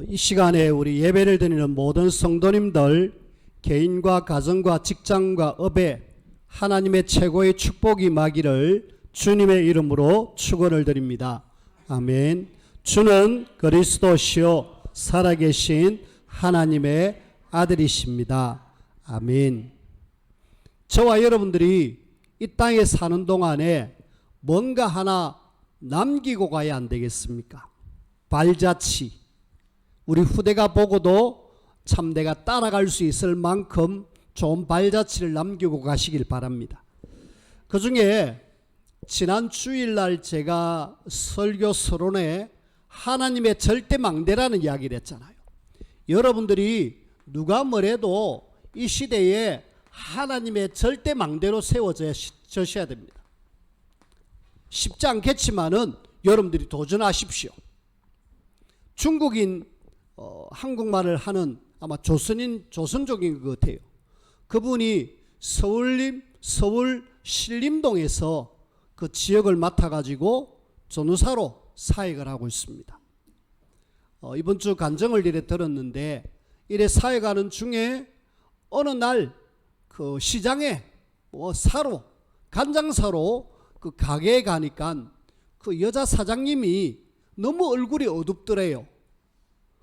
이 시간에 우리 예배를 드리는 모든 성도님들, 개인과 가정과 직장과 업에 하나님의 최고의 축복이 임하기를 주님의 이름으로 축원을 드립니다. 아멘. 주는 그리스도시요 살아계신 하나님의 아들이십니다. 아멘. 저와 여러분들이 이 땅에 사는 동안에 뭔가 하나 남기고 가야 안 되겠습니까? 발자취. 우리 후대가 보고도 참 내가 따라갈 수 있을 만큼 좋은 발자취를 남기고 가시길 바랍니다. 그 중에 지난 주일날 제가 설교 서론에 하나님의 절대망대라는 이야기를 했잖아요. 여러분들이 누가 뭐래도 이 시대에 하나님의 절대망대로 세워져야 됩니다. 쉽지 않겠지만은 여러분들이 도전하십시오. 중국인 한국말을 하는 아마 조선족인 것 같아요. 그분이 서울 신림동에서 그 지역을 맡아가지고 전우사로 사역을 하고 있습니다. 이번 주 간증을 이래 들었는데, 이래 사역하는 중에 어느 날 그 시장에 간장사로 그 가게에 가니까 그 여자 사장님이 너무 얼굴이 어둡더래요.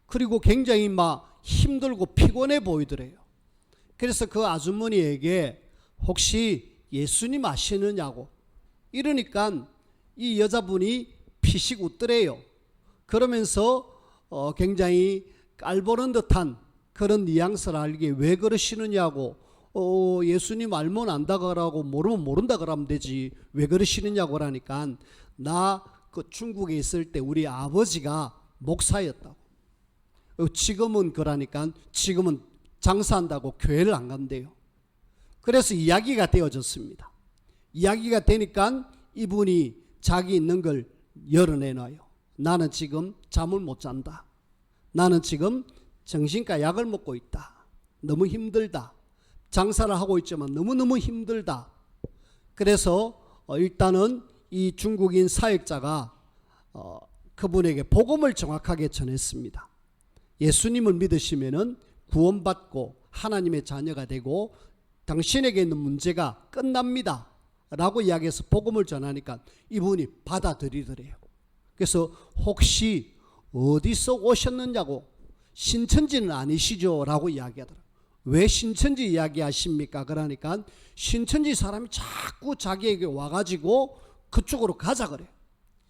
그리고 굉장히 막 힘들고 피곤해 보이더래요. 그래서 그 아주머니에게 혹시 예수님 아시느냐고 이러니까 이 여자분이 피식 웃더래요. 그러면서 굉장히 깔보는 듯한 그런 뉘앙스를 알게 왜 그러시느냐고, 예수님 알면 안다 그러고 모르면 모른다 그러면 되지 왜 그러시느냐고 하니까, 나 그 중국에 있을 때 우리 아버지가 목사였다고. 지금은 그러니까 지금은 장사한다고 교회를 안 간대요. 그래서 이야기가 되어졌습니다. 이야기가 되니까 이분이 자기 있는 걸 열어내놔요. 나는 지금 잠을 못 잔다. 나는 지금 정신과 약을 먹고 있다. 너무 힘들다. 장사를 하고 있지만 너무너무 힘들다. 그래서 일단은 이 중국인 사역자가 그분에게 복음을 정확하게 전했습니다. 예수님을 믿으시면은 구원받고 하나님의 자녀가 되고 당신에게 있는 문제가 끝납니다 라고 이야기해서 복음을 전하니까 이분이 받아들이더래요. 그래서 혹시 어디서 오셨느냐고, 신천지는 아니시죠? 라고 이야기하더라고요. 왜 신천지 이야기하십니까? 그러니까 신천지 사람이 자꾸 자기에게 와가지고 그쪽으로 가자 그래요.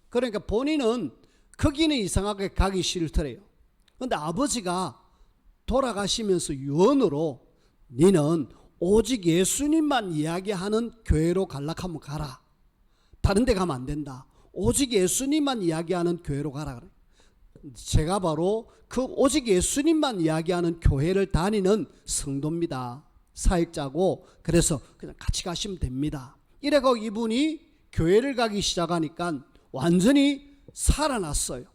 그러니까 본인은 거기는 이상하게 가기 싫더래요. 그런데 아버지가 돌아가시면서 유언으로 너는 오직 예수님만 이야기하는 교회로 갈락하면 가라. 다른 데 가면 안 된다. 오직 예수님만 이야기하는 교회로 가라 그래요. 제가 바로 그 오직 예수님만 이야기하는 교회를 다니는 성도입니다. 사역자고. 그래서 그냥 같이 가시면 됩니다. 이래고 이분이 교회를 가기 시작하니까 완전히 살아났어요.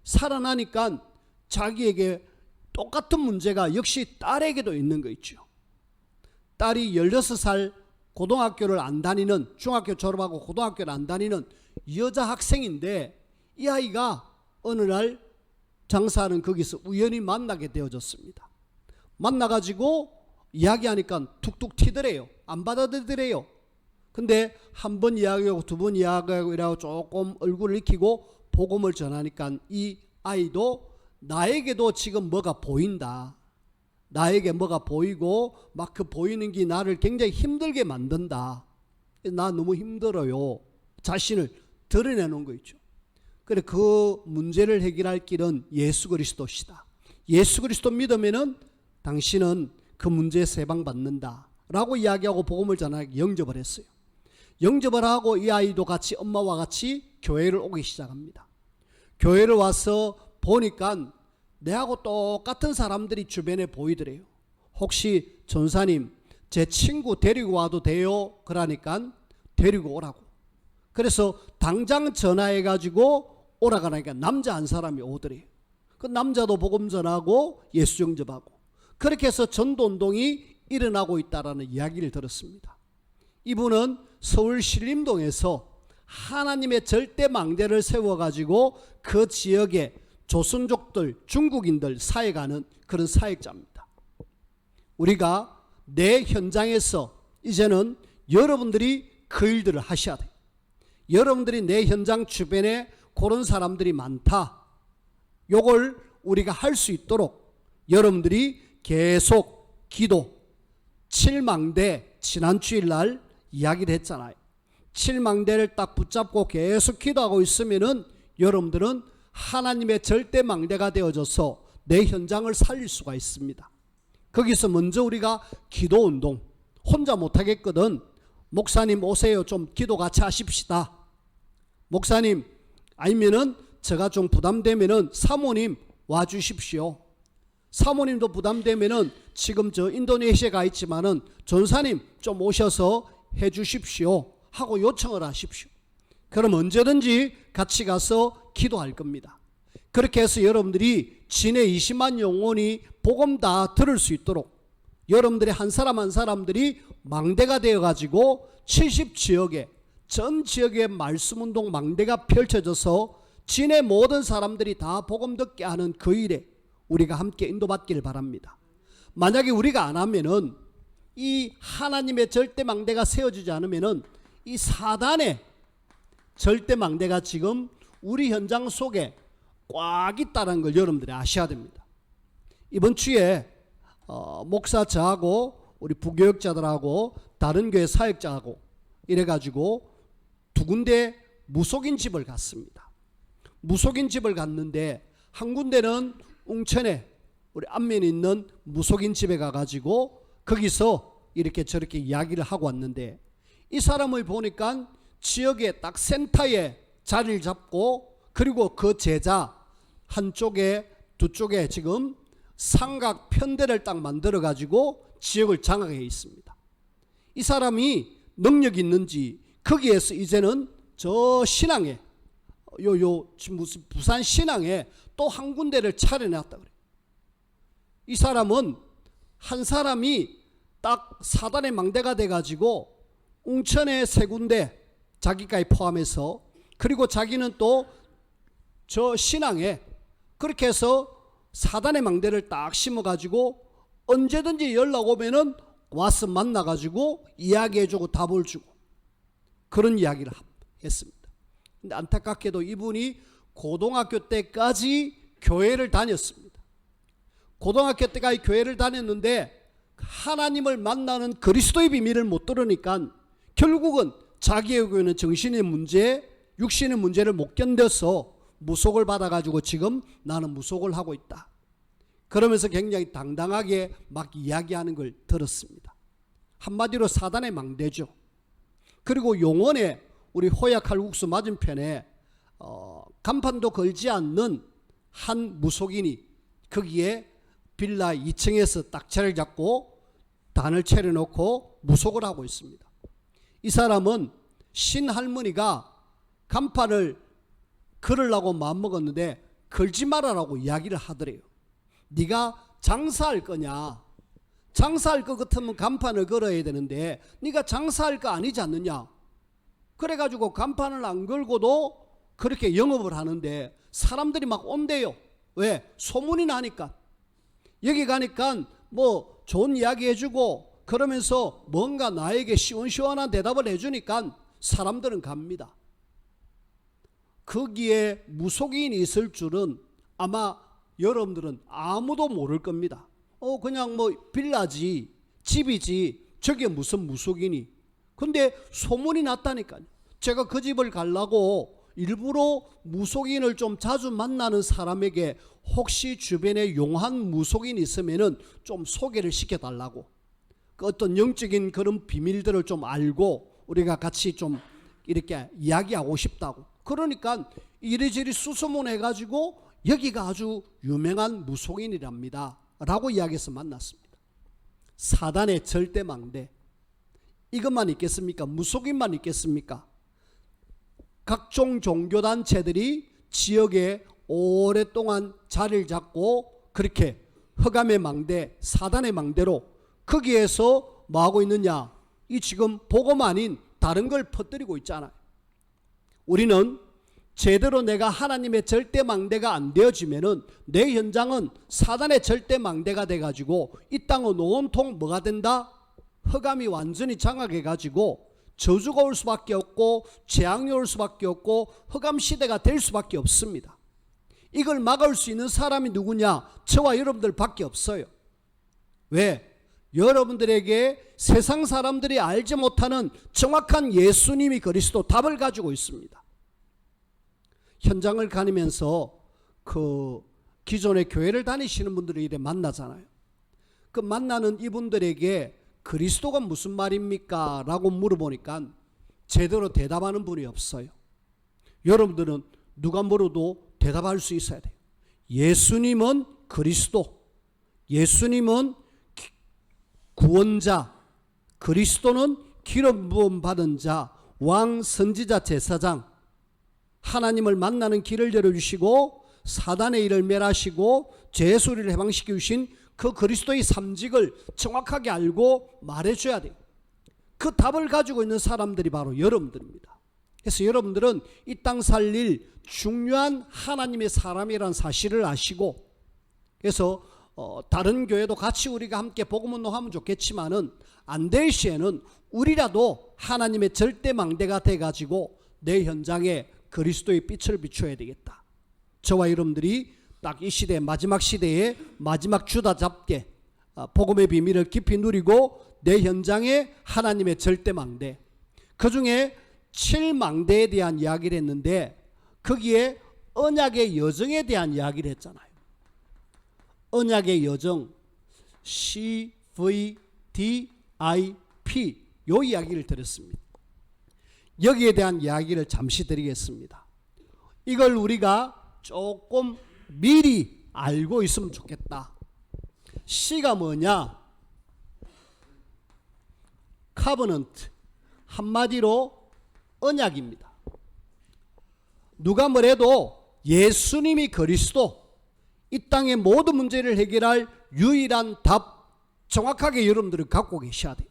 살아나니까 자기에게 똑같은 문제가 역시 딸에게도 있는 거 있죠. 딸이 16살 고등학교를 안 다니는, 중학교 졸업하고 고등학교를 안 다니는 여자 학생인데, 이 아이가 어느 날 장사하는 거기서 우연히 만나게 되어졌습니다. 만나가지고 이야기하니까 툭툭 튀더래요. 안 받아들이더래요. 근데 한 번 이야기하고 두 번 이야기하고 이러고 조금 얼굴을 익히고 복음을 전하니까 이 아이도 나에게도 지금 뭐가 보인다. 나에게 뭐가 보이고 막 그 보이는 게 나를 굉장히 힘들게 만든다. 나 너무 힘들어요. 자신을 드러내는 거 있죠. 그래, 그 문제를 해결할 길은 예수 그리스도시다. 예수 그리스도 믿으면은 당신은 그 문제에서 해방받는다 라고 이야기하고 복음을 전하게 영접을 했어요. 영접을 하고 이 아이도 같이 엄마와 같이 교회를 오기 시작합니다. 교회를 와서 보니까 내하고 똑같은 사람들이 주변에 보이더래요. 혹시 전사님 제 친구 데리고 와도 돼요? 그러니까 데리고 오라고. 그래서 당장 전화해가지고 오라고 하니까 남자 한 사람이 오더래요. 그 남자도 복음 전하고 예수 영접하고, 그렇게 해서 전도운동이 일어나고 있다라는 이야기를 들었습니다. 이분은 서울 신림동에서 하나님의 절대 망대를 세워가지고 그 지역에 조선족들, 중국인들 사역하는 그런 사역자입니다. 우리가 내 현장에서 이제는 여러분들이 그 일들을 하셔야 돼요. 여러분들이 내 현장 주변에 그런 사람들이 많다. 요걸 우리가 할 수 있도록 여러분들이 계속 기도, 7망대 지난 주일날 이야기를 했잖아요. 7망대를 딱 붙잡고 계속 기도하고 있으면은 여러분들은 하나님의 절대 망대가 되어져서 내 현장을 살릴 수가 있습니다. 거기서 먼저 우리가 기도 운동, 혼자 못하겠거든. 목사님 오세요. 좀 기도 같이 하십시다. 목사님 아니면은 제가 좀 부담되면은 사모님 와주십시오. 사모님도 부담되면은 지금 저 인도네시아에 가 있지만은 전사님 좀 오셔서 해주십시오 하고 요청을 하십시오. 그럼 언제든지 같이 가서 기도할 겁니다. 그렇게 해서 여러분들이 진해 20만 영혼이 복음 다 들을 수 있도록 여러분들이 한 사람 한 사람들이 망대가 되어가지고 70지역에 전 지역에 말씀운동 망대가 펼쳐져서 진해 모든 사람들이 다 복음 듣게 하는 그 일에 우리가 함께 인도받기를 바랍니다. 만약에 우리가 안 하면은 이 하나님의 절대 망대가 세워지지 않으면은 이 사단의 절대 망대가 지금 우리 현장 속에 꽉 있다는 걸 여러분들이 아셔야 됩니다. 이번 주에 목사 저하고 우리 부교역자들하고 다른 교회 사역자하고 이래가지고 두 군데 무속인 집을 갔습니다. 무속인 집을 갔는데 한 군데는 웅천에 우리 안면에 있는 무속인 집에 가가지고 거기서 이렇게 저렇게 이야기를 하고 왔는데 이 사람을 보니까 지역의 딱 센터에 자리를 잡고 그리고 그 제자 한쪽에 두 쪽에 지금 삼각 편대를 딱 만들어 가지고 지역을 장악해 있습니다. 이 사람이 능력이 있는지 거기에서 이제는 저 신앙에 지금 무슨 부산 신앙에 또 한 군데를 차려놨다 그래요. 이 사람은 한 사람이 딱 사단의 망대가 돼 가지고 웅천에 세 군데 자기까지 포함해서 그리고 자기는 또 저 신앙에 그렇게 해서 사단의 망대를 딱 심어가지고 언제든지 연락 오면은 와서 만나가지고 이야기해주고 답을 주고 그런 이야기를 했습니다. 근데 안타깝게도 이분이 고등학교 때까지 교회를 다녔습니다. 고등학교 때까지 교회를 다녔는데 하나님을 만나는 그리스도의 비밀을 못 들으니까 결국은 자기의 교회는 정신의 문제, 육신의 문제를 못 견뎌서 무속을 받아가지고 지금 나는 무속을 하고 있다. 그러면서 굉장히 당당하게 막 이야기하는 걸 들었습니다. 한마디로 사단의 망대죠. 그리고 용원에 우리 호야 칼국수 맞은편에 간판도 걸지 않는 한 무속인이 거기에 빌라 2층에서 딱 자리를 잡고 단을 차려놓고 무속을 하고 있습니다. 이 사람은 신할머니가 간판을 걸으려고 마음먹었는데 걸지 말아라고 이야기를 하더래요. 네가 장사할 거냐? 장사할 것 같으면 간판을 걸어야 되는데 네가 장사할 거 아니지 않느냐? 그래가지고 간판을 안 걸고도 그렇게 영업을 하는데 사람들이 막 온대요. 왜? 소문이 나니까. 여기 가니까 뭐 좋은 이야기 해주고 그러면서 뭔가 나에게 시원시원한 대답을 해주니까 사람들은 갑니다. 거기에 무속인이 있을 줄은 아마 여러분들은 아무도 모를 겁니다. 그냥 뭐 빌라지 집이지 저게 무슨 무속인이. 근데 소문이 났다니까요. 제가 그 집을 가려고 일부러 무속인을 좀 자주 만나는 사람에게 혹시 주변에 용한 무속인이 있으면은 좀 소개를 시켜달라고, 그 어떤 영적인 그런 비밀들을 좀 알고 우리가 같이 좀 이렇게 이야기하고 싶다고. 그러니까 이리저리 수소문해가지고 여기가 아주 유명한 무속인이랍니다 라고 이야기해서 만났습니다. 사단의 절대 망대, 이것만 있겠습니까? 무속인만 있겠습니까? 각종 종교단체들이 지역에 오랫동안 자리를 잡고 그렇게 흑암의 망대, 사단의 망대로 거기에서 뭐하고 있느냐? 이 지금 복음 아닌 다른 걸 퍼뜨리고 있잖아요. 우리는 제대로 내가 하나님의 절대 망대가 안 되어지면은 내 현장은 사단의 절대 망대가 돼가지고 이 땅은 온통 뭐가 된다? 흑암이 완전히 장악해가지고 저주가 올 수밖에 없고 재앙이 올 수밖에 없고 흑암 시대가 될 수밖에 없습니다. 이걸 막을 수 있는 사람이 누구냐? 저와 여러분들 밖에 없어요. 왜? 여러분들에게 세상 사람들이 알지 못하는 정확한 예수님이 그리스도 답을 가지고 있습니다. 현장을 다니면서 그 기존의 교회를 다니시는 분들을 이래 만나잖아요. 그 만나는 이분들에게 그리스도가 무슨 말입니까? 라고 물어보니까 제대로 대답하는 분이 없어요. 여러분들은 누가 물어도 대답할 수 있어야 돼요. 예수님은 그리스도, 예수님은 구원자, 그리스도는 기름 부음 받은 자, 왕, 선지자, 제사장, 하나님을 만나는 길을 열어주시고 사단의 일을 멸하시고 죄의 소리를 해방시켜 주신 그 그리스도의 삼직을 정확하게 알고 말해줘야 돼요. 그 답을 가지고 있는 사람들이 바로 여러분들입니다. 그래서 여러분들은 이 땅 살릴 중요한 하나님의 사람이라는 사실을 아시고, 그래서 다른 교회도 같이 우리가 함께 복음 운동하면 좋겠지만은 안 될 시에는 우리라도 하나님의 절대 망대가 돼가지고 내 현장에 그리스도의 빛을 비춰야 되겠다. 저와 여러분들이 딱 이 시대, 마지막 시대에 마지막 주다 잡게 복음의 비밀을 깊이 누리고 내 현장에 하나님의 절대 망대, 그 중에 7망대에 대한 이야기를 했는데 거기에 언약의 여정에 대한 이야기를 했잖아요. 언약의 여정, CVDIP, 요 이야기를 드렸습니다. 여기에 대한 이야기를 잠시 드리겠습니다. 이걸 우리가 조금 미리 알고 있으면 좋겠다. C가 뭐냐? 카버넌트, 한마디로 언약입니다. 누가 뭐래도 예수님이 그리스도, 이 땅의 모든 문제를 해결할 유일한 답, 정확하게 여러분들은 갖고 계셔야 돼요.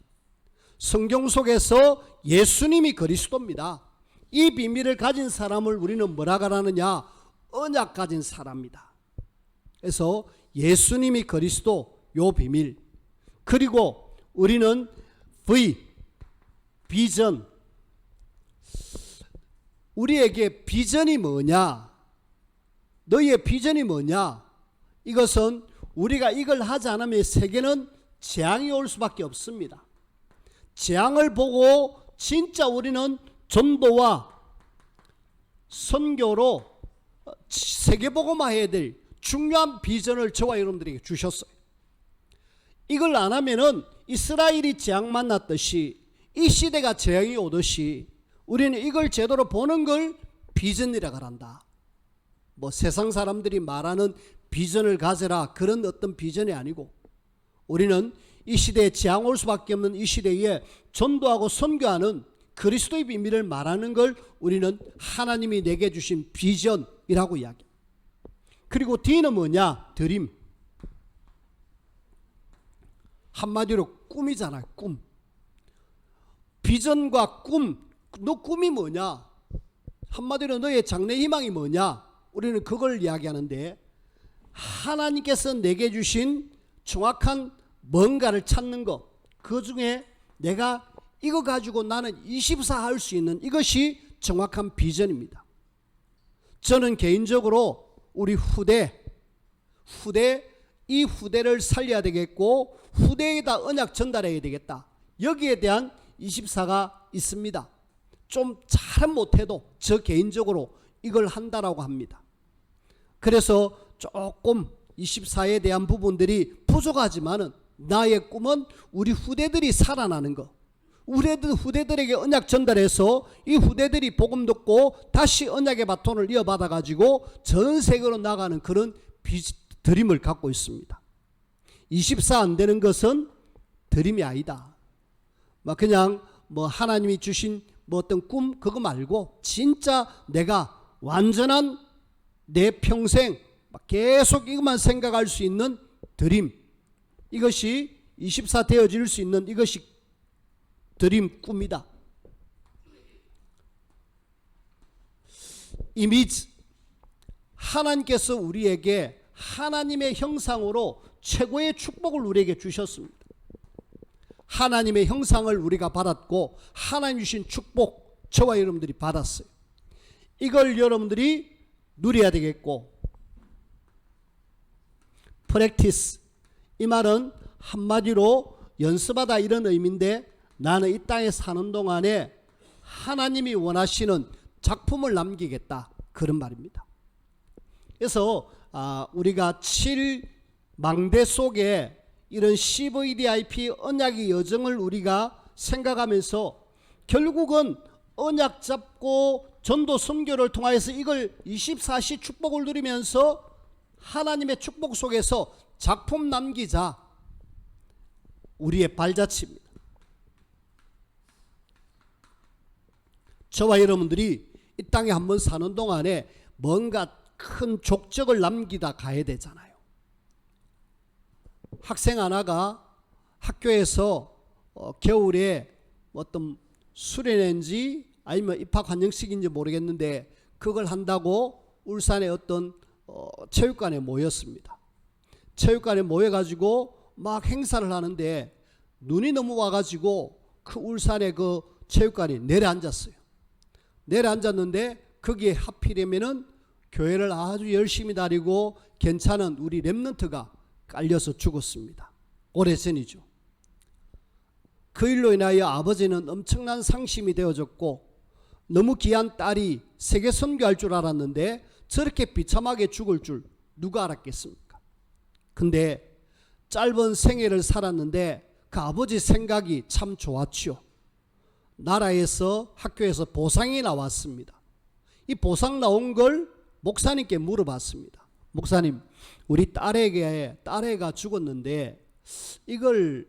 성경 속에서 예수님이 그리스도입니다. 이 비밀을 가진 사람을 우리는 뭐라 가라느냐? 언약 가진 사람입니다. 그래서 예수님이 그리스도, 요 비밀. 그리고 우리는 V, 비전. 우리에게 비전이 뭐냐? 너희의 비전이 뭐냐? 이것은 우리가 이걸 하지 않으면 세계는 재앙이 올 수밖에 없습니다. 재앙을 보고 진짜 우리는 전도와 선교로 세계복음화해야 될 중요한 비전을 저와 여러분들에게 주셨어요. 이걸 안 하면은 이스라엘이 재앙 만났듯이 이 시대가 재앙이 오듯이 우리는 이걸 제대로 보는 걸 비전이라고 한다. 뭐 세상 사람들이 말하는 비전을 가져라, 그런 어떤 비전이 아니고, 우리는 이 시대에 재앙 올 수밖에 없는 이 시대에 전도하고 선교하는 그리스도의 비밀을 말하는 걸 우리는 하나님이 내게 주신 비전이라고 이야기. 그리고 D는 뭐냐? 드림. 한마디로 꿈이잖아요. 꿈. 비전과 꿈. 너 꿈이 뭐냐? 한마디로 너의 장래 희망이 뭐냐? 우리는 그걸 이야기하는데, 하나님께서 내게 주신 정확한 뭔가를 찾는 것, 그 중에 내가 이거 가지고 나는 24 할 수 있는 이것이 정확한 비전입니다. 저는 개인적으로 우리 이 후대를 살려야 되겠고 후대에다 언약 전달해야 되겠다. 여기에 대한 24가 있습니다. 좀 잘은 못해도 저 개인적으로 이걸 한다라고 합니다. 그래서 조금 24에 대한 부분들이 부족하지만은 나의 꿈은 우리 후대들이 살아나는 것, 우리 후대들에게 언약 전달해서 이 후대들이 복음 듣고 다시 언약의 바톤을 이어받아 가지고 전 세계로 나가는 그런 드림을 갖고 있습니다. 24 안 되는 것은 드림이 아니다. 막 그냥 뭐 하나님이 주신 뭐 어떤 꿈 그거 말고 진짜 내가 완전한 내 평생 계속 이것만 생각할 수 있는 드림, 이것이 24 되어질 수 있는 이것이 드림, 꿈이다. 이미지, 하나님께서 우리에게 하나님의 형상으로 최고의 축복을 우리에게 주셨습니다. 하나님의 형상을 우리가 받았고 하나님 주신 축복 저와 여러분들이 받았어요. 이걸 여러분들이 누려야 되겠고, 프랙티스, 이 말은 한마디로 연습하다 이런 의미인데, 나는 이 땅에 사는 동안에 하나님이 원하시는 작품을 남기겠다, 그런 말입니다. 그래서 우리가 7망대 속에 이런 CVDIP 언약의 여정을 우리가 생각하면서 결국은 언약 잡고 전도 선교를 통해서 이걸 24시 축복을 누리면서 하나님의 축복 속에서 작품 남기자, 우리의 발자취입니다. 저와 여러분들이 이 땅에 한번 사는 동안에 뭔가 큰 족적을 남기다 가야 되잖아요. 학생 하나가 학교에서 겨울에 어떤 수련회인지 아니면 입학환영식인지 모르겠는데 그걸 한다고 울산의 어떤 체육관에 모였습니다. 체육관에 모여가지고 막 행사를 하는데 눈이 너무 와가지고 그 울산의 그 체육관이 내려앉았어요. 내려앉았는데 거기에 하필이면은 교회를 아주 열심히 다니고 괜찮은 우리 렘넌트가 깔려서 죽었습니다. 오래전이죠. 그 일로 인하여 아버지는 엄청난 상심이 되어졌고, 너무 귀한 딸이 세계 선교할 줄 알았는데 저렇게 비참하게 죽을 줄 누가 알았겠습니까? 근데 짧은 생애를 살았는데 그 아버지 생각이 참 좋았죠. 나라에서, 학교에서 보상이 나왔습니다. 이 보상 나온 걸 목사님께 물어봤습니다. 목사님, 우리 딸애가 죽었는데 이걸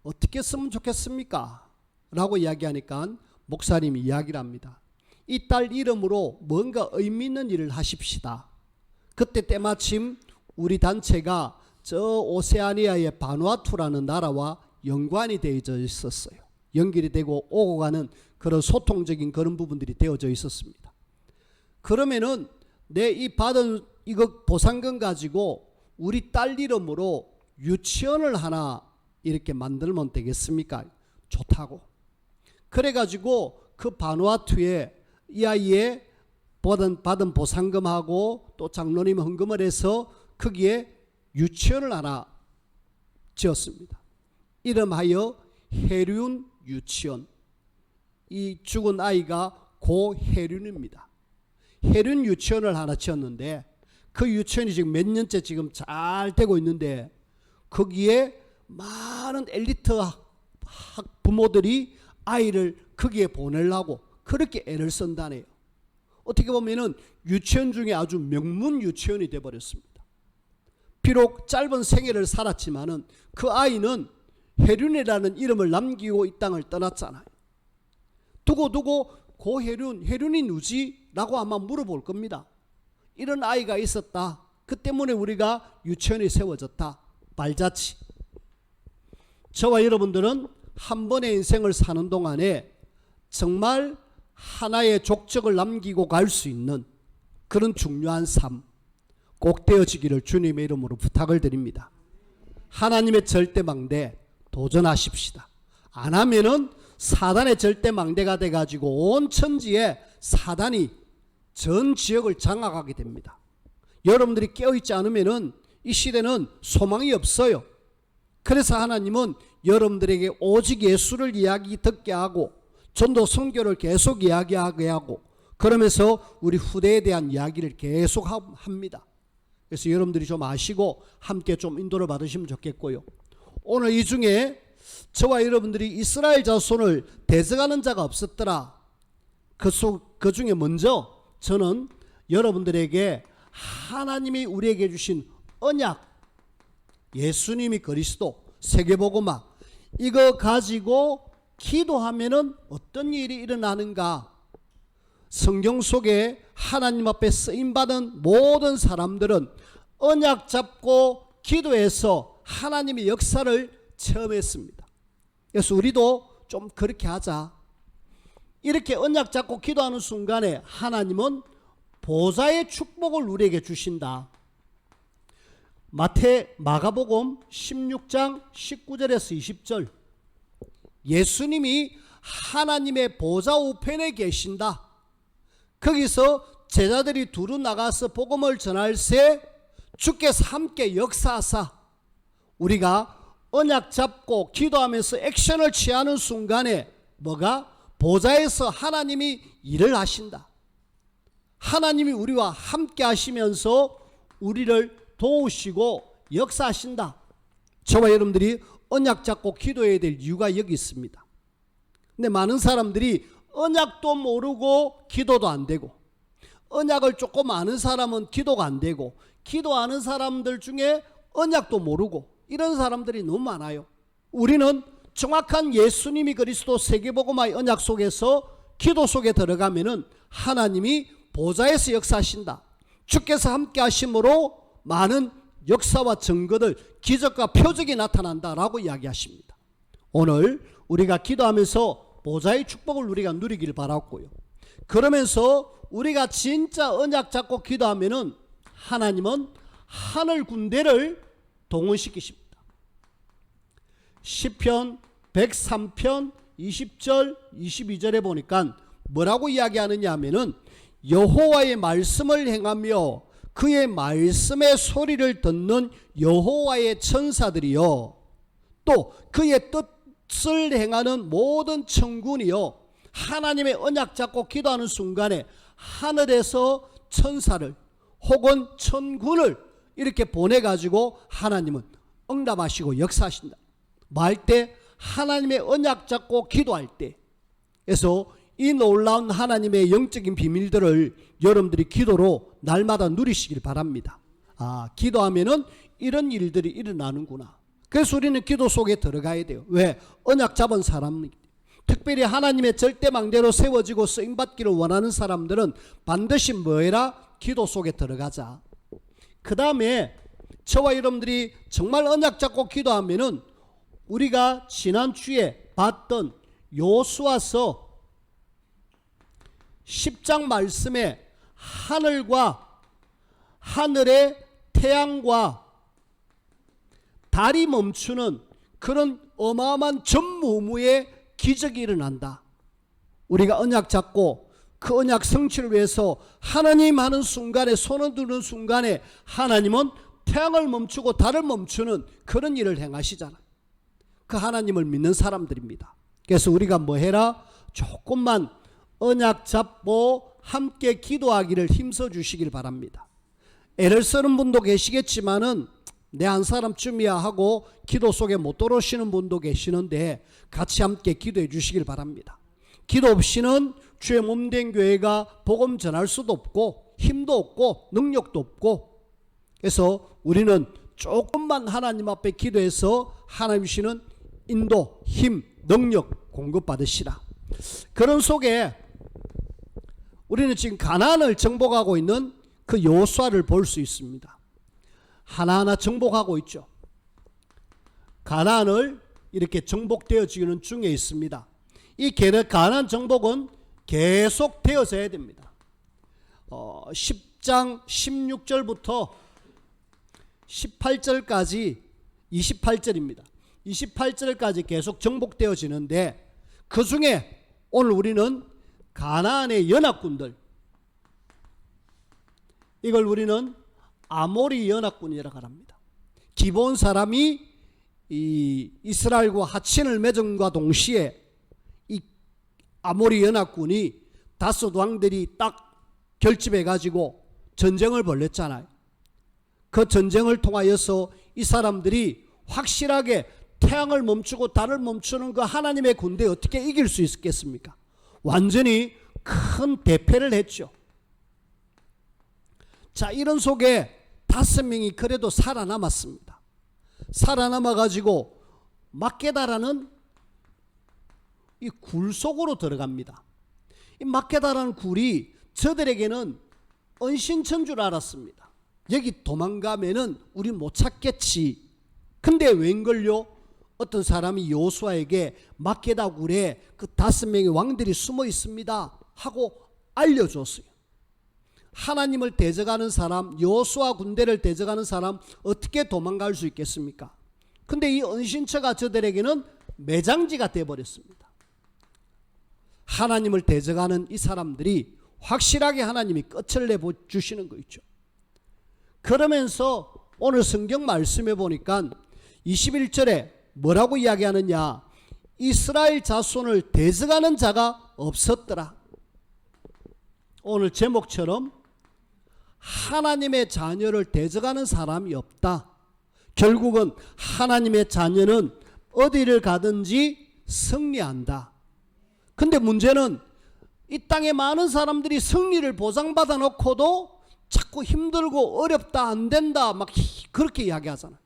어떻게 쓰면 좋겠습니까? 라고 이야기하니까 목사님이 이야기를 합니다. 이 딸 이름으로 뭔가 의미 있는 일을 하십시다. 그때 때마침 우리 단체가 저 오세아니아의 바누아투라는 나라와 연관이 되어져 있었어요. 연결이 되고 오고 가는 그런 소통적인 그런 부분들이 되어져 있었습니다. 그러면은 내 이 받은 이거 보상금 가지고 우리 딸 이름으로 유치원을 하나 이렇게 만들면 되겠습니까? 좋다고. 그래가지고 그 바누아투에 이 아이의 받은 보상금하고 또 장로님 헌금을 해서 거기에 유치원을 하나 지었습니다. 이름하여 해륜 유치원. 이 죽은 아이가 고해륜입니다. 해륜 유치원을 하나 지었는데 그 유치원이 지금 몇 년째 지금 잘 되고 있는데 거기에 많은 엘리트 부모들이 아이를 거기에 보내려고 그렇게 애를 쓴다네요. 어떻게 보면은 유치원 중에 아주 명문 유치원이 되어버렸습니다. 비록 짧은 생애를 살았지만은 그 아이는 해륜이라는 이름을 남기고 이 땅을 떠났잖아요. 두고 해륜이 누지? 라고 아마 물어볼 겁니다. 이런 아이가 있었다. 그 때문에 우리가 유치원이 세워졌다. 발자취. 저와 여러분들은 한 번의 인생을 사는 동안에 정말 하나의 족적을 남기고 갈 수 있는 그런 중요한 삶 꼭 되어지기를 주님의 이름으로 부탁을 드립니다. 하나님의 절대망대 도전하십시다. 안 하면은 사단의 절대망대가 돼가지고 온 천지에 사단이 전 지역을 장악하게 됩니다. 여러분들이 깨어있지 않으면은 이 시대는 소망이 없어요. 그래서 하나님은 여러분들에게 오직 예수를 이야기 듣게 하고 전도 선교를 계속 이야기하게 하고 그러면서 우리 후대에 대한 이야기를 계속 합니다. 그래서 여러분들이 좀 아시고 함께 좀 인도를 받으시면 좋겠고요. 오늘 이 중에 저와 여러분들이 이스라엘 자손을 대적하는 자가 없었더라. 그 중에 먼저 저는 여러분들에게 하나님이 우리에게 주신 언약, 예수님이 그리스도, 세계복음화, 이거 가지고 기도하면은 어떤 일이 일어나는가? 성경 속에 하나님 앞에 쓰임받은 모든 사람들은 언약 잡고 기도해서 하나님의 역사를 체험했습니다. 그래서 우리도 좀 그렇게 하자. 이렇게 언약 잡고 기도하는 순간에 하나님은 보좌의 축복을 우리에게 주신다. 마가복음 16장 19절에서 20절, 예수님이 하나님의 보좌 우편에 계신다. 거기서 제자들이 두루 나가서 복음을 전할새 주께서 함께 역사하사 우리가 언약 잡고 기도하면서 액션을 취하는 순간에 뭐가? 보좌에서 하나님이 일을 하신다. 하나님이 우리와 함께 하시면서 우리를 도우시고 역사하신다. 저와 여러분들이 언약 잡고 기도해야 될 이유가 여기 있습니다. 근데 많은 사람들이 언약도 모르고 기도도 안 되고, 언약을 조금 아는 사람은 기도가 안 되고, 기도하는 사람들 중에 언약도 모르고, 이런 사람들이 너무 많아요. 우리는 정확한 예수님이 그리스도 세계복음화의 언약 속에서 기도 속에 들어가면은 하나님이 보좌에서 역사하신다. 주께서 함께 하심으로 많은 역사와 증거들, 기적과 표적이 나타난다라고 이야기하십니다. 오늘 우리가 기도하면서 보좌의 축복을 우리가 누리길 바랐고요. 그러면서 우리가 진짜 언약 잡고 기도하면은 하나님은 하늘 군대를 동원시키십니다. 시편 103편 20절 22절에 보니까 뭐라고 이야기하느냐 하면은 여호와의 말씀을 행하며 그의 말씀의 소리를 듣는 여호와의 천사들이요, 또 그의 뜻을 행하는 모든 천군이요, 하나님의 언약 잡고 기도하는 순간에 하늘에서 천사를 혹은 천군을 이렇게 보내가지고 하나님은 응답하시고 역사하신다. 뭐 할 때? 하나님의 언약 잡고 기도할 때. 그래서 이 놀라운 하나님의 영적인 비밀들을 여러분들이 기도로 날마다 누리시길 바랍니다. 기도하면은 이런 일들이 일어나는구나. 그래서 우리는 기도 속에 들어가야 돼요. 왜? 언약 잡은 사람, 특별히 하나님의 절대망대로 세워지고 쓰임받기를 원하는 사람들은 반드시 뭐해라? 기도 속에 들어가자. 그 다음에 저와 여러분들이 정말 언약 잡고 기도하면은 우리가 지난주에 봤던 요수아서 10장 말씀에 하늘과 하늘의 태양과 달이 멈추는 그런 어마어마한 전무후무의 기적이 일어난다. 우리가 언약 잡고 그 언약 성취를 위해서 하나님 하는 순간에, 손을 드는 순간에 하나님은 태양을 멈추고 달을 멈추는 그런 일을 행하시잖아. 그 하나님을 믿는 사람들입니다. 그래서 우리가 뭐 해라? 조금만 언약 잡고 함께 기도하기를 힘써 주시길 바랍니다. 애를 쓰는 분도 계시겠지만은 내 한 사람쯤이야 하고 기도 속에 못 들어오시는 분도 계시는데 같이 함께 기도해 주시길 바랍니다. 기도 없이는 주의 몸된 교회가 복음 전할 수도 없고 힘도 없고 능력도 없고, 그래서 우리는 조금만 하나님 앞에 기도해서 하나님 주시는 인도, 힘, 능력 공급받으시라. 그런 속에 우리는 지금 가나안을 정복하고 있는 그 여호수아를 볼 수 있습니다. 하나하나 정복하고 있죠. 가나안을 이렇게 정복되어지는 중에 있습니다. 이 가나안 정복은 계속 되어져야 됩니다. 10장 16절부터 18절까지 28절입니다. 28절까지 계속 정복되어지는데 그 중에 오늘 우리는 가나안의 연합군들, 이걸 우리는 아모리 연합군이라고 합니다. 기본 사람이 이 이스라엘과 하친을 맺음과 동시에 이 아모리 연합군이 다섯 왕들이 딱 결집해 가지고 전쟁을 벌였잖아요. 그 전쟁을 통하여서 이 사람들이 확실하게 태양을 멈추고 달을 멈추는 그 하나님의 군대에 어떻게 이길 수 있겠습니까? 완전히 큰 대패를 했죠. 자, 이런 속에 5명이 그래도 살아남았습니다. 살아남아 가지고 막게다라는 이 굴 속으로 들어갑니다. 이 막게다라는 굴이 저들에게는 은신처인 줄 알았습니다. 여기 도망가면은 우리 못 찾겠지. 근데 웬걸요? 어떤 사람이 여호수아에게 막게다 굴에 그 5명의 왕들이 숨어 있습니다 하고 알려줬어요. 하나님을 대적하는 사람, 여호수아 군대를 대적하는 사람 어떻게 도망갈 수 있겠습니까? 근데 이 은신처가 저들에게는 매장지가 되어버렸습니다. 하나님을 대적하는 이 사람들이 확실하게 하나님이 끝을 내주시는 거 있죠. 그러면서 오늘 성경 말씀에 보니까 21절에 뭐라고 이야기하느냐? 이스라엘 자손을 대적하는 자가 없었더라. 오늘 제목처럼 하나님의 자녀를 대적하는 사람이 없다. 결국은 하나님의 자녀는 어디를 가든지 승리한다. 근데 문제는 이 땅에 많은 사람들이 승리를 보장받아 놓고도 자꾸 힘들고 어렵다, 안 된다 막 그렇게 이야기하잖아요.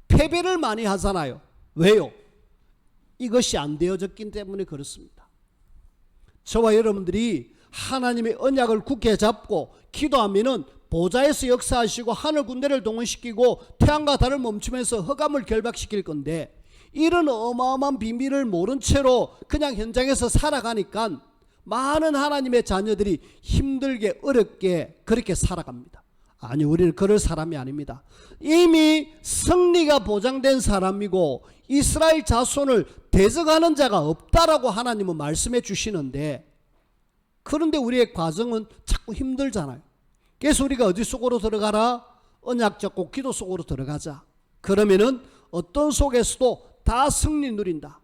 패배를 많이 하잖아요. 왜요? 이것이 안 되어졌기 때문에 그렇습니다. 저와 여러분들이 하나님의 언약을 굳게 잡고 기도하면은 보좌에서 역사하시고 하늘 군대를 동원시키고 태양과 달을 멈추면서 흑암을 결박시킬 건데, 이런 어마어마한 비밀을 모른 채로 그냥 현장에서 살아가니까 많은 하나님의 자녀들이 힘들게 어렵게 그렇게 살아갑니다. 아니, 우리는 그럴 사람이 아닙니다. 이미 승리가 보장된 사람이고 이스라엘 자손을 대적하는 자가 없다라고 하나님은 말씀해 주시는데, 그런데 우리의 과정은 자꾸 힘들잖아요. 그래서 우리가 어디 속으로 들어가라? 언약 잡고 기도 속으로 들어가자. 그러면은 어떤 속에서도 다 승리 누린다.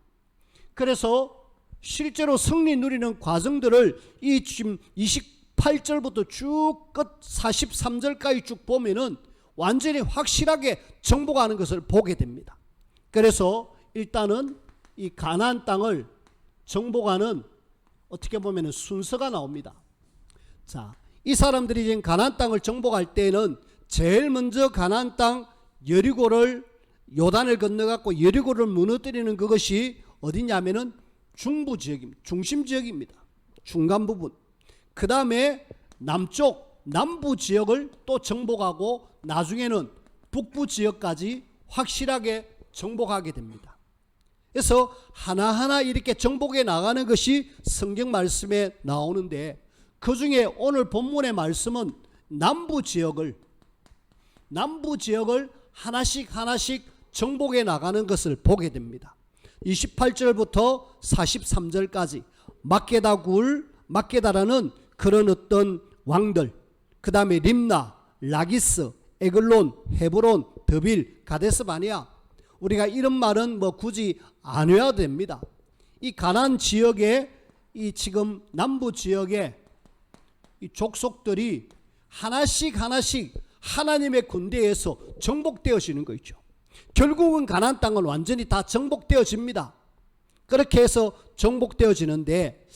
그래서 실제로 승리 누리는 과정들을 이 지금 28절부터 쭉 끝 43절까지 쭉 보면은 완전히 확실하게 정복하는 것을 보게 됩니다. 그래서 일단은 이 가나안 땅을 정복하는 어떻게 보면은 순서가 나옵니다. 자, 이 사람들이 지금 가나안 땅을 정복할 때는 제일 먼저 가나안 땅 여리고를 요단을 건너갖고 여리고를 무너뜨리는 그것이 어디냐면은 중부 지역입니다. 중심 지역입니다. 중간 부분. 그 다음에 남쪽 남부 지역을 또 정복하고 나중에는 북부 지역까지 확실하게 정복하게 됩니다. 그래서 하나하나 이렇게 정복해 나가는 것이 성경 말씀에 나오는데, 그 중에 오늘 본문의 말씀은 남부 지역을 하나씩 정복해 나가는 것을 보게 됩니다. 28절부터 43절까지 막게다 굴, 막게다라는 그런 어떤 왕들, 그 다음에 림나, 라기스, 에글론, 헤브론, 드빌, 가데스 바니아, 우리가 이런 말은 뭐 굳이 안 외워도 됩니다. 이 가나안 지역에, 이 지금 남부 지역에 이 족속들이 하나씩 하나님의 군대에서 정복되어지는 거 있죠. 결국은 가나안 땅은 완전히 다 정복되어집니다. 그렇게 해서 정복되어지는데,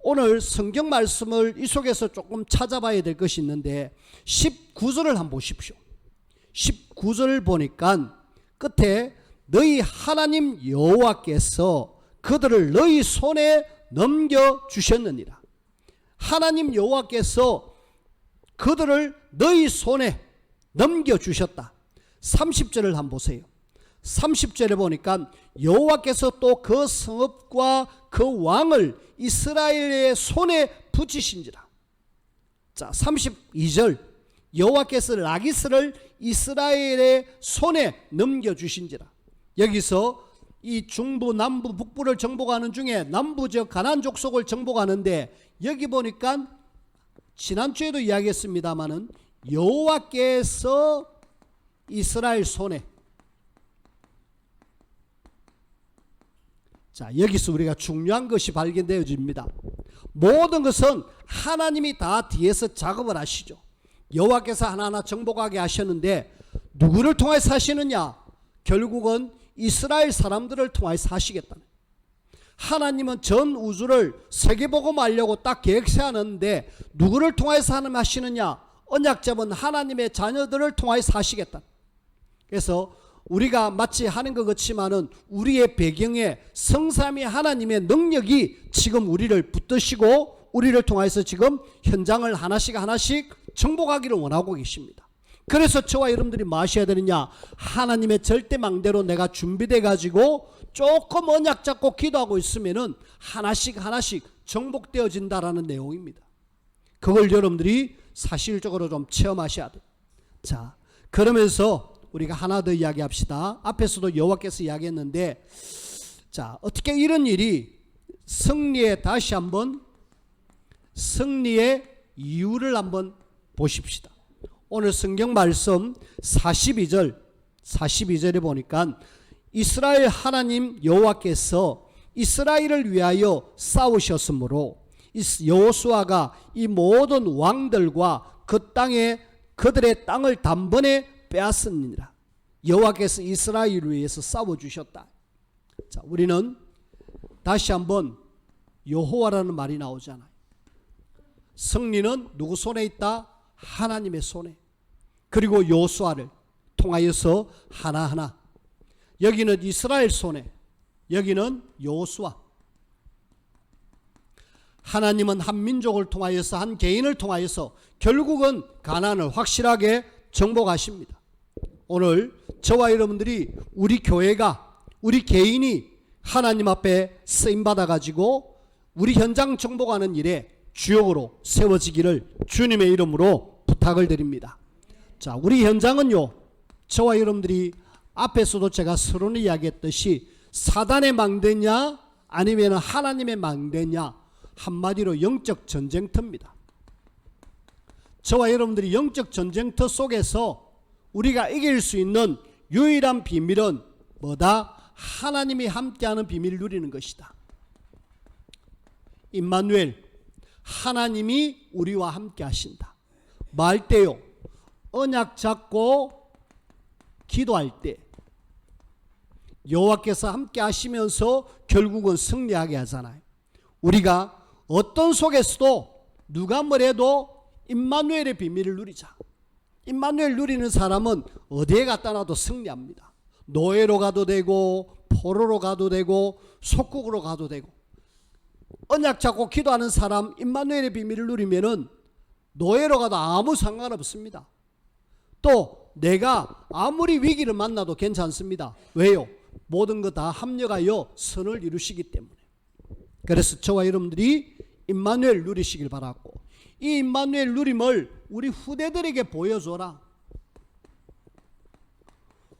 오늘 성경 말씀을 이 속에서 조금 찾아봐야 될 것이 있는데 19절을 한번 보십시오. 19절을 보니까 끝에 너희 하나님 여호와께서 그들을 너희 손에 넘겨주셨느니라. 하나님 여호와께서 그들을 너희 손에 넘겨주셨다. 30절을 한번 보세요. 30절에 보니까 여호와께서 또 그 성읍과 그 왕을 이스라엘의 손에 붙이신지라. 자, 32절 여호와께서 라기스를 이스라엘의 손에 넘겨주신지라. 여기서 이 중부, 남부, 북부를 정복하는 중에 남부 지역 가나안 족속을 정복하는데, 여기 보니까 지난주에도 이야기했습니다마는 여호와께서 이스라엘 손에, 자, 여기서 우리가 중요한 것이 발견되어집니다. 모든 것은 하나님이 다 뒤에서 작업을 하시죠. 여호와께서 하나하나 정복하게 하셨는데 누구를 통해서 하시느냐? 결국은 이스라엘 사람들을 통해서 하시겠다는. 하나님은 전 우주를 세계복음하려고 딱 계획세하는데 누구를 통해서 하시느냐? 언약 잡은 하나님의 자녀들을 통해서 하시겠다. 그래서 우리가 마치 하는 것 같지만은 우리의 배경에 성삼위 하나님의 능력이 지금 우리를 붙드시고 우리를 통해서 지금 현장을 하나씩 정복하기를 원하고 계십니다. 그래서 저와 여러분들이 뭐 하셔야 되느냐? 하나님의 절대망대로 내가 준비돼 가지고 조금 언약 잡고 기도하고 있으면은 하나씩 정복되어진다라는 내용입니다. 그걸 여러분들이 사실적으로 좀 체험하셔야 돼요. 자, 그러면서 우리가 하나 더 이야기합시다. 앞에서도 여호와께서 이야기했는데, 자, 어떻게 이런 일이 승리에 다시 한번 승리의 이유를 한번 보십시다. 오늘 성경 말씀 42절에 보니까 이스라엘 하나님 여호와께서 이스라엘을 위하여 싸우셨으므로 여호수아가 이 모든 왕들과 그 땅에 그들의 땅을 단번에 빼앗으니라. 여호와께서 이스라엘을 위해서 싸워주셨다. 자, 우리는 다시 한번 여호와라는 말이 나오잖아요. 승리는 누구 손에 있다? 하나님의 손에. 그리고 여호수아를 통하여서 하나하나, 여기는 이스라엘 손에, 여기는 여호수아. 하나님은 한 민족을 통하여서, 한 개인을 통하여서 결국은 가나안을 확실하게 정복하십니다. 오늘 저와 여러분들이, 우리 교회가, 우리 개인이 하나님 앞에 쓰임받아 가지고 우리 현장 정복하는 일에 주역으로 세워지기를 주님의 이름으로 부탁을 드립니다. 자, 우리 현장은요, 저와 여러분들이 앞에서도 제가 서론을 이야기했듯이 사단의 망대냐 아니면 하나님의 망대냐, 한마디로 영적 전쟁터입니다. 저와 여러분들이 영적 전쟁터 속에서 우리가 이길 수 있는 유일한 비밀은 뭐다? 하나님이 함께하는 비밀을 누리는 것이다. 임마누엘, 하나님이 우리와 함께 하신다. 뭐 할 때요? 언약 잡고 기도할 때 여호와께서 함께 하시면서 결국은 승리하게 하잖아요. 우리가 어떤 속에서도 누가 뭐래도 임마누엘의 비밀을 누리자. 임마누엘 누리는 사람은 어디에 갖다 놔도 승리합니다. 노예로 가도 되고 포로로 가도 되고 속국으로 가도 되고. 언약 잡고 기도하는 사람, 임마누엘의 비밀을 누리면은 노예로 가도 아무 상관없습니다. 또 내가 아무리 위기를 만나도 괜찮습니다. 왜요? 모든 것 다 합력하여 선을 이루시기 때문에. 그래서 저와 여러분들이 임마누엘 누리시길 바랐고, 이 임마누엘 누림을 우리 후대들에게 보여줘라.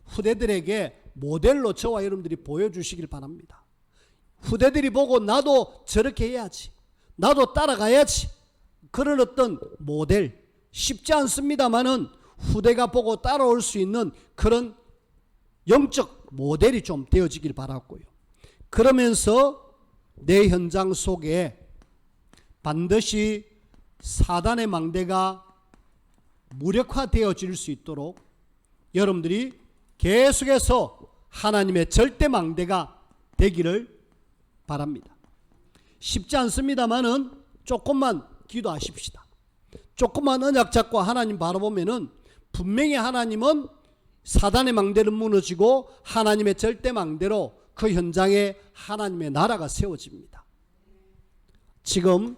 후대들에게 모델로 저와 여러분들이 보여주시길 바랍니다. 후대들이 보고 나도 저렇게 해야지, 나도 따라가야지, 그런 어떤 모델, 쉽지 않습니다만은 후대가 보고 따라올 수 있는 그런 영적 모델이 좀 되어지길 바랐고요. 그러면서 내 현장 속에 반드시 사단의 망대가 무력화되어질 수 있도록 여러분들이 계속해서 하나님의 절대 망대가 되기를 바랍니다. 쉽지 않습니다만은 조금만 기도하십시다. 조금만 언약 잡고 하나님 바라보면은 분명히 하나님은 사단의 망대는 무너지고 하나님의 절대 망대로 그 현장에 하나님의 나라가 세워집니다. 지금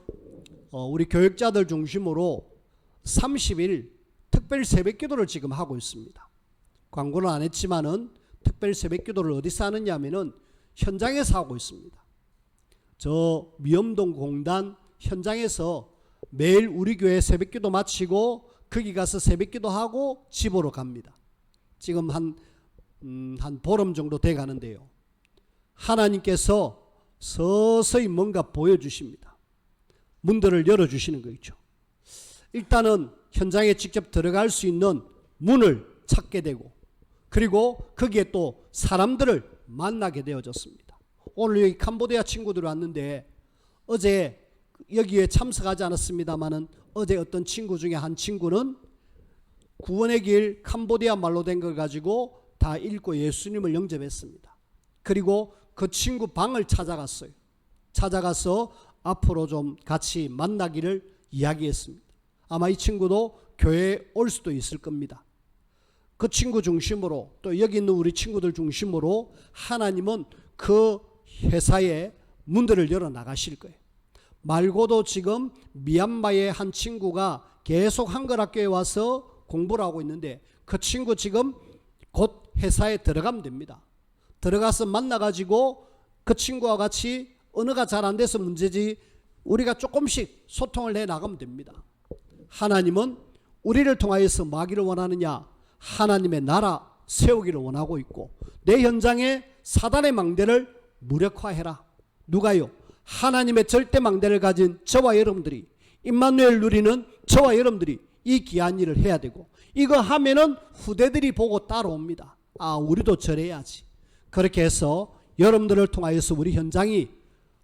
우리 교육자들 중심으로 30일 특별 새벽기도를 지금 하고 있습니다. 광고는 안 했지만은 특별 새벽기도를 어디서 하느냐 하면은 현장에서 하고 있습니다. 저 미엄동 공단 현장에서 매일 우리 교회 새벽기도 마치고 거기 가서 새벽기도하고 집으로 갑니다. 지금 한 보름 정도 돼 가는데요. 하나님께서 서서히 뭔가 보여주십니다. 문들을 열어주시는 거죠. 일단은 현장에 직접 들어갈 수 있는 문을 찾게 되고, 그리고 거기에 또 사람들을 만나게 되어졌습니다. 오늘 여기 캄보디아 친구들 왔는데 어제 여기에 참석하지 않았습니다마는 어제 어떤 친구 중에 한 친구는 구원의 길 캄보디아 말로 된 걸 가지고 다 읽고 예수님을 영접했습니다. 그리고 그 친구 방을 찾아갔어요. 찾아가서 앞으로 좀 같이 만나기를 이야기했습니다. 아마 이 친구도 교회에 올 수도 있을 겁니다. 그 친구 중심으로 또 여기 있는 우리 친구들 중심으로 하나님은 그 회사에 문들을 열어 나가실 거예요. 말고도 지금 미얀마의 한 친구가 계속 한글학교에 와서 공부를 하고 있는데 그 친구 지금 곧 회사에 들어가면 됩니다. 들어가서 만나가지고 그 친구와 같이 언어가 잘 안 돼서 문제지 우리가 조금씩 소통을 해 나가면 됩니다. 하나님은 우리를 통하여서 뭐 하기를 원하느냐? 하나님의 나라 세우기를 원하고 있고, 내 현장에 사단의 망대를 무력화해라. 누가요? 하나님의 절대 망대를 가진 저와 여러분들이, 임마누엘 누리는 저와 여러분들이 이 귀한 일을 해야 되고, 이거 하면은 후대들이 보고 따라옵니다. 아, 우리도 저래야지. 그렇게 해서 여러분들을 통하여서 우리 현장이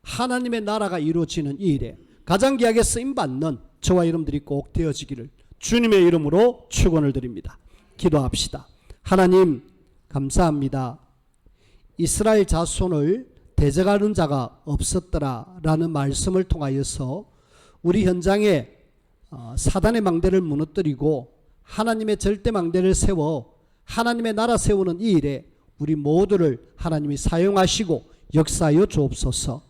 하나님의 나라가 이루어지는 이 일에 가장 귀하게 쓰임받는 저와 여러분들이 꼭 되어지기를 주님의 이름으로 축원을 드립니다. 기도합시다. 하나님 감사합니다. 이스라엘 자손을 대적하는 자가 없었더라 라는 말씀을 통하여서 우리 현장에 사단의 망대를 무너뜨리고 하나님의 절대 망대를 세워 하나님의 나라 세우는 이 일에 우리 모두를 하나님이 사용하시고 역사하여 주옵소서.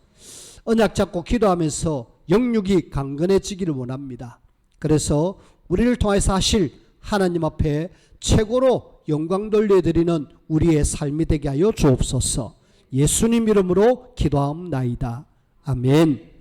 언약 잡고 기도하면서 영육이 강건해지기를 원합니다. 그래서 우리를 통해서 하실 하나님 앞에 최고로 영광 돌려드리는 우리의 삶이 되게 하여 주옵소서. 예수님 이름으로 기도하옵나이다. 아멘.